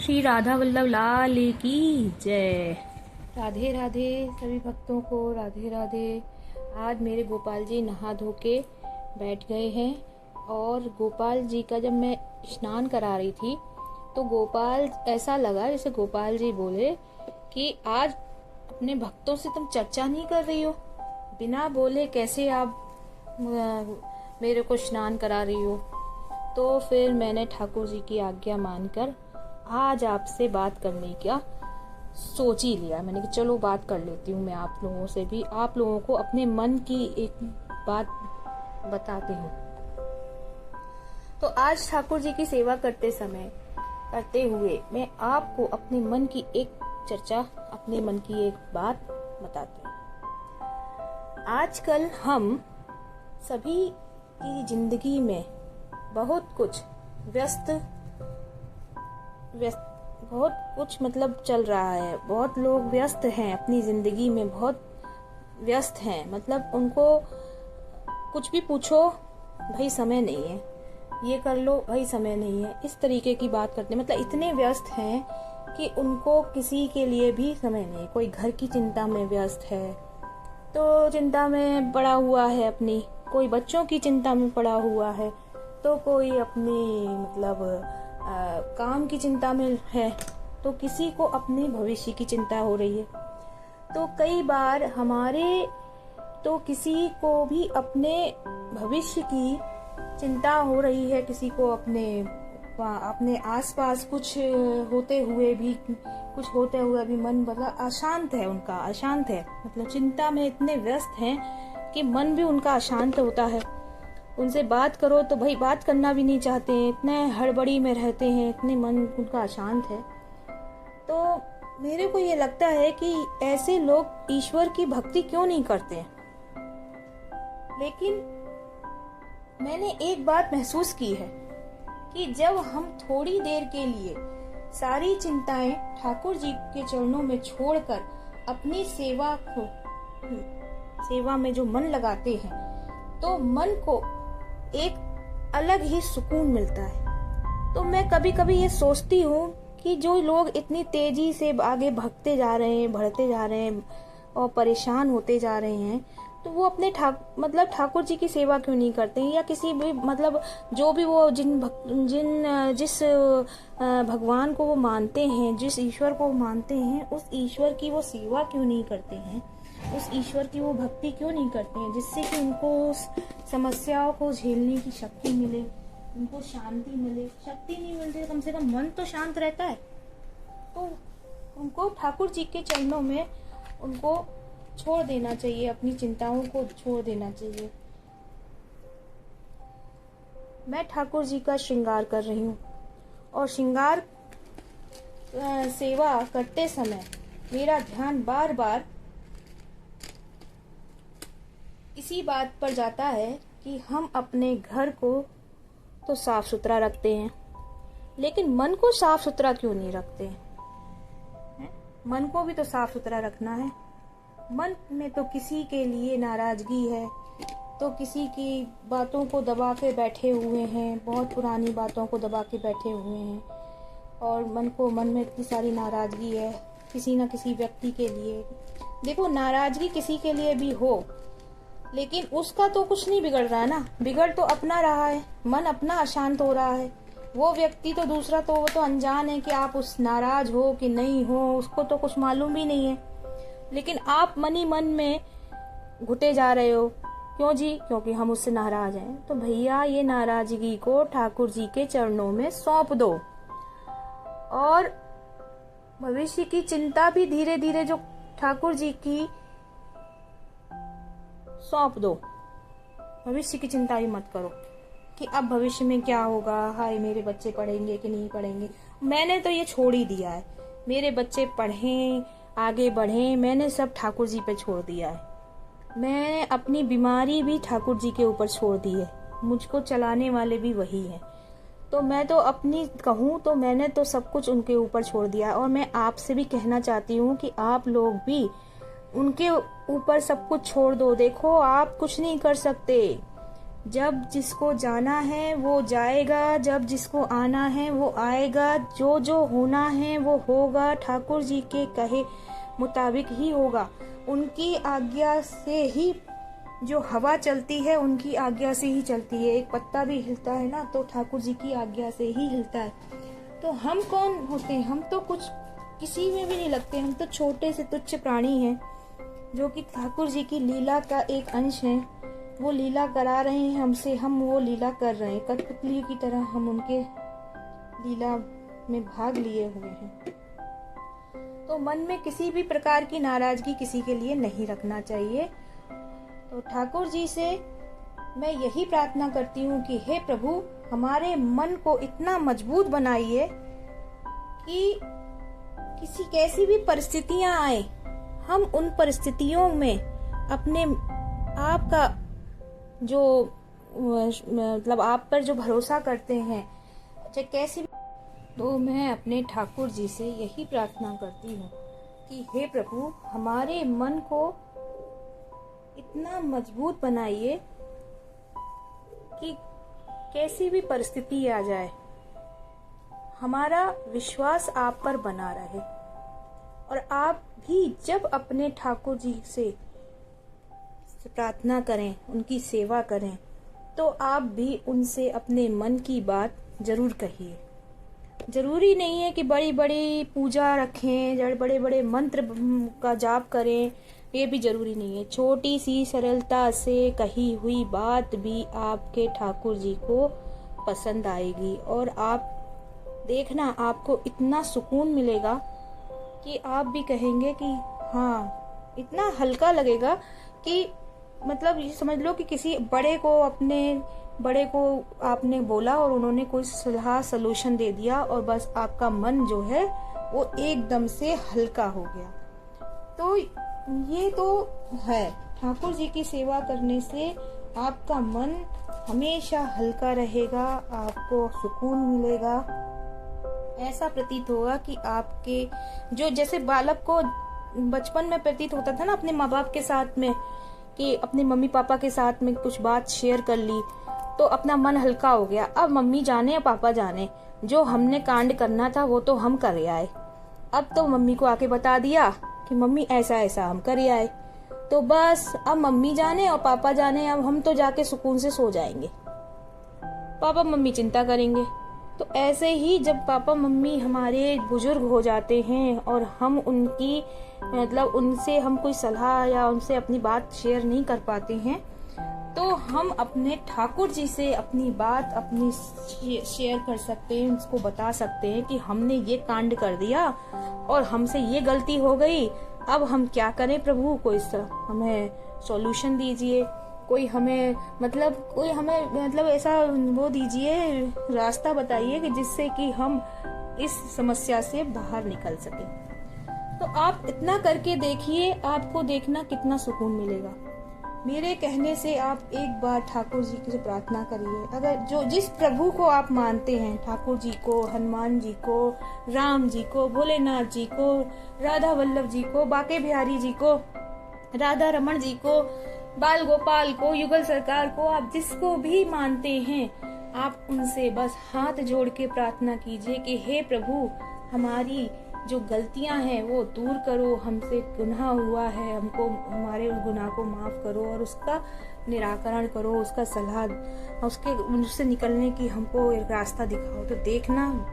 श्री राधा वल्लभ लाल की जय। राधे राधे सभी भक्तों को, राधे राधे। आज मेरे गोपाल जी नहा धो के बैठ गए हैं और गोपाल जी का जब मैं स्नान करा रही थी तो गोपाल ऐसा लगा जैसे गोपाल जी बोले कि आज अपने भक्तों से तुम चर्चा नहीं कर रही हो, बिना बोले कैसे आप मेरे को स्नान करा रही हो। तो फिर मैंने ठाकुर जी की आज्ञा मानकर आज आपसे बात करने का सोच ही लिया। मैंने कि चलो बात कर लेती हूँ मैं आप लोगों से भी, आप लोगों को अपने मन की एक बात बताती हूँ। तो आज ठाकुर जी की सेवा करते हुए मैं आपको अपने मन की एक चर्चा, अपने मन की एक बात बताती हूँ। आजकल हम सभी की जिंदगी में बहुत कुछ बहुत कुछ मतलब चल रहा है। बहुत लोग व्यस्त हैं, अपनी जिंदगी में बहुत व्यस्त हैं। मतलब उनको कुछ भी पूछो भाई समय नहीं है, ये कर लो भाई समय नहीं है, इस तरीके की बात करते हैं। मतलब इतने व्यस्त हैं कि उनको किसी के लिए भी समय नहीं। कोई घर की चिंता में व्यस्त है तो चिंता में पड़ा हुआ है अपनी, कोई बच्चों की चिंता में पड़ा हुआ है तो कोई अपनी मतलब काम की चिंता में है, तो किसी को अपने भविष्य की चिंता हो रही है। तो कई बार किसी को भी अपने भविष्य की चिंता हो रही है, किसी को अपने आसपास कुछ होते हुए भी मन मतलब अशांत है, उनका अशांत है। मतलब चिंता में इतने व्यस्त हैं कि मन भी उनका अशांत होता है। उनसे बात करो तो भाई बात करना भी नहीं चाहते हैं, इतने हड़बड़ी में रहते हैं, इतने मन उनका अशांत है। तो मेरे को ये लगता है कि ऐसे लोग ईश्वर की भक्ति क्यों नहीं करते हैं। लेकिन मैंने एक बात महसूस की है कि जब हम थोड़ी देर के लिए सारी चिंताएं ठाकुर जी के चरणों में छोड़कर अपनी सेवा में जो मन लगाते हैं तो मन को एक अलग ही सुकून मिलता है। तो मैं कभी कभी ये सोचती हूँ कि जो लोग इतनी तेजी से आगे बढ़ते जा रहे हैं और परेशान होते जा रहे हैं, तो वो अपने ठाकुर जी की सेवा क्यों नहीं करते हैं, या किसी भी मतलब जो भी वो जिस भगवान को वो मानते हैं, जिस ईश्वर को मानते हैं, उस ईश्वर की वो सेवा क्यों नहीं करते हैं, उस ईश्वर की वो भक्ति क्यों नहीं करते हैं, जिससे कि उनको उस समस्याओं को झेलने की शक्ति मिले, उनको शांति मिले। शक्ति नहीं मिलती, कम से कम मन तो शांत रहता है। तो उनको ठाकुर जी के चरणों में उनको छोड़ देना चाहिए, अपनी चिंताओं को छोड़ देना चाहिए। मैं ठाकुर जी का श्रृंगार कर रही हूँ और श्रृंगार सेवा करते समय मेरा ध्यान बार बार इसी बात पर जाता है कि हम अपने घर को तो साफ सुथरा रखते हैं, लेकिन मन को साफ सुथरा क्यों नहीं रखते हैं? मन को भी तो साफ सुथरा रखना है। मन में तो किसी के लिए नाराजगी है, तो किसी की बातों को दबा के बैठे हुए हैं, बहुत पुरानी बातों को दबा के बैठे हुए हैं, और मन में इतनी सारी नाराजगी है किसी न किसी व्यक्ति के लिए। देखो, नाराजगी किसी के लिए भी हो, लेकिन उसका तो कुछ नहीं बिगड़ रहा है ना, बिगड़ तो अपना रहा है, मन अपना अशांत हो रहा है। वो व्यक्ति तो दूसरा तो वो तो अनजान है कि आप उस नाराज हो कि नहीं हो, उसको तो कुछ मालूम भी नहीं है। लेकिन आप मन ही मन में घुटे जा रहे हो। क्यों जी? क्योंकि हम उससे नाराज हैं। तो भैया, ये नाराजगी को ठाकुर जी के चरणों में सौंप दो, और भविष्य की चिंता भी धीरे धीरे जो ठाकुर जी की सौंप दो। भविष्य की चिंता भी मत करो कि अब भविष्य में क्या होगा, हाय मेरे बच्चे पढ़ेंगे कि नहीं पढ़ेंगे। मैंने तो ये छोड़ ही दिया है, मेरे बच्चे पढ़ें आगे बढ़ें, मैंने सब ठाकुर जी पे छोड़ दिया है। मैंने अपनी बीमारी भी ठाकुर जी के ऊपर छोड़ दी है, मुझको चलाने वाले भी वही हैं। तो मैं तो अपनी कहूँ तो मैंने तो सब कुछ उनके ऊपर छोड़ दिया है। और मैं आपसे भी कहना चाहती हूँ कि आप लोग भी उनके ऊपर सब कुछ छोड़ दो। देखो, आप कुछ नहीं कर सकते, जब जिसको जाना है वो जाएगा, जब जिसको आना है वो आएगा, जो जो होना है वो होगा, ठाकुर जी के कहे मुताबिक ही होगा। उनकी आज्ञा से ही जो हवा चलती है उनकी आज्ञा से ही चलती है। एक पत्ता भी हिलता है ना तो ठाकुर जी की आज्ञा से ही हिलता है। तो हम कौन होते हैं? हम तो कुछ किसी में भी नहीं लगते। हम तो छोटे से तुच्छ प्राणी हैं जो कि ठाकुर जी की लीला का एक अंश हैं। वो लीला करा रहे हैं हमसे, हम वो लीला कर रहे हैं। कठपुतली की तरह हम उनके लीला में भाग लिए हुए हैं। तो मन में किसी भी प्रकार की नाराजगी किसी के लिए नहीं रखना चाहिए। तो ठाकुर जी से मैं यही प्रार्थना करती हूँ कि हे प्रभु, हमारे मन को इतना मजबूत बनाइए कि किसी कैसी भी परिस्थितियां आए, हम उन परिस्थितियों में अपने आप का जो मतलब आप पर जो भरोसा करते हैं, चाहे कैसी भी, तो मैं अपने ठाकुर जी से यही प्रार्थना करती हूँ कि हे प्रभु, हमारे मन को इतना मजबूत बनाइए कि कैसी भी परिस्थिति आ जाए हमारा विश्वास आप पर बना रहे। और आप भी जब अपने ठाकुर जी से प्रार्थना करें, उनकी सेवा करें, तो आप भी उनसे अपने मन की बात जरूर कहिए। जरूरी नहीं है कि बड़ी बड़ी पूजा रखें, बड़े बड़े मंत्र का जाप करें, ये भी जरूरी नहीं है। छोटी सी सरलता से कही हुई बात भी आपके ठाकुर जी को पसंद आएगी और आप देखना, आपको इतना सुकून मिलेगा कि आप भी कहेंगे कि हाँ, इतना हल्का लगेगा कि मतलब ये समझ लो कि किसी बड़े को आपने बोला और उन्होंने कोई सलाह सलूशन दे दिया और बस आपका मन जो है वो एकदम से हल्का हो गया। तो ये तो है, ठाकुर जी की सेवा करने से आपका मन हमेशा हल्का रहेगा, आपको सुकून मिलेगा। ऐसा प्रतीत होगा कि आपके जो जैसे बालक को बचपन में प्रतीत होता था ना अपने माँ बाप के साथ में, कि अपने मम्मी पापा के साथ में कुछ बात शेयर कर ली तो अपना मन हल्का हो गया। अब मम्मी जाने या पापा जाने, जो हमने कांड करना था वो तो हम कर आए। अब तो मम्मी को आके बता दिया कि मम्मी ऐसा ऐसा हम कर आए, तो बस अब मम्मी जाने और पापा जाने, अब हम तो जाके सुकून से सो जाएंगे, पापा मम्मी चिंता करेंगे। तो ऐसे ही जब पापा मम्मी हमारे बुजुर्ग हो जाते हैं और हम उनकी मतलब उनसे हम कोई सलाह या उनसे अपनी बात शेयर नहीं कर पाते हैं, तो हम अपने ठाकुर जी से अपनी बात अपनी शेयर कर सकते हैं, उसको बता सकते हैं कि हमने ये कांड कर दिया और हमसे ये गलती हो गई, अब हम क्या करें प्रभु, कोई हमें सॉल्यूशन दीजिए, कोई हमें ऐसा वो दीजिए, रास्ता बताइए कि जिससे कि हम इस समस्या से बाहर निकल सके। तो आप इतना करके देखिए, आपको देखना कितना सुकून मिलेगा। मेरे कहने से आप एक बार ठाकुर जी से प्रार्थना करिए। अगर जिस प्रभु को आप मानते हैं, ठाकुर जी को, हनुमान जी को, राम जी को, भोलेनाथ जी को, राधा वल्लभ जी को, बाके बिहारी जी को, राधा रमन जी को, बाल गोपाल को, युगल सरकार को, आप जिसको भी मानते हैं, आप उनसे बस हाथ जोड़ के प्रार्थना कीजिए कि हे प्रभु, हमारी जो गलतियां हैं वो दूर करो, हमसे गुनाह हुआ है, हमको हमारे उस गुनाह को माफ करो और उसका निराकरण करो, उसका सलाह उससे निकलने की हमको एक रास्ता दिखाओ। तो देखना,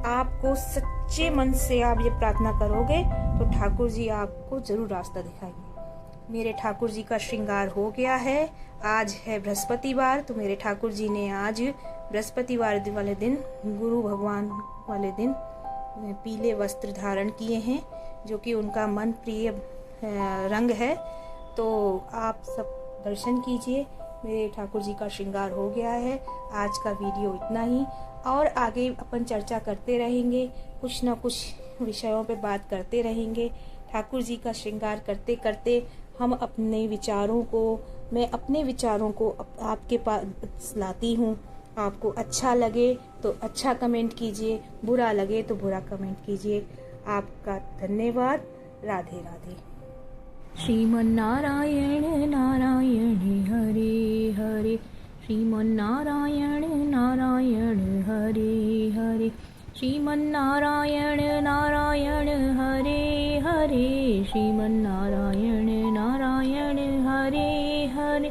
आपको सच्चे मन से आप ये प्रार्थना करोगे तो ठाकुर जी आपको जरूर रास्ता दिखाएंगे। मेरे ठाकुर जी का श्रृंगार हो गया है। आज है बृहस्पतिवार, तो मेरे ठाकुर जी ने आज बृहस्पतिवार वाले दिन, गुरु भगवान वाले दिन, पीले वस्त्र धारण किए हैं, जो कि उनका मन प्रिय रंग है। तो आप सब दर्शन कीजिए, मेरे ठाकुर जी का श्रृंगार हो गया है। आज का वीडियो इतना ही, और आगे अपन चर्चा करते रहेंगे, कुछ ना कुछ विषयों पे बात करते रहेंगे। ठाकुर जी का श्रृंगार करते करते हम मैं अपने विचारों को आपके पास लाती हूँ। आपको अच्छा लगे तो अच्छा कमेंट कीजिए, बुरा लगे तो बुरा कमेंट कीजिए। आपका धन्यवाद। राधे राधे। श्रीमन नारायण नारायण हरे हरे, श्रीमन्नारायण नारायण हरे हरे, श्रीमन्नारायण नारायण हरे हरे, श्रीमन्नारायण नारायण हरे हरे,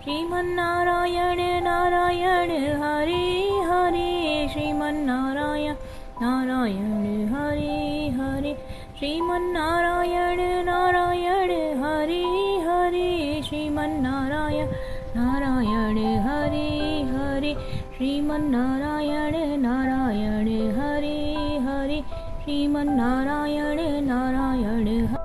श्रीमन्नारायण नारायण हरे हरे, श्रीमन्नारायण नारायण हरे हरे, श्रीमन्नारायण नारायण हरे हरे, श्रीमन्नारायण नारायण हरे हरे, श्रीमन्नारायण नारायण हरे हरे, श्रीमन्नारायण नारायण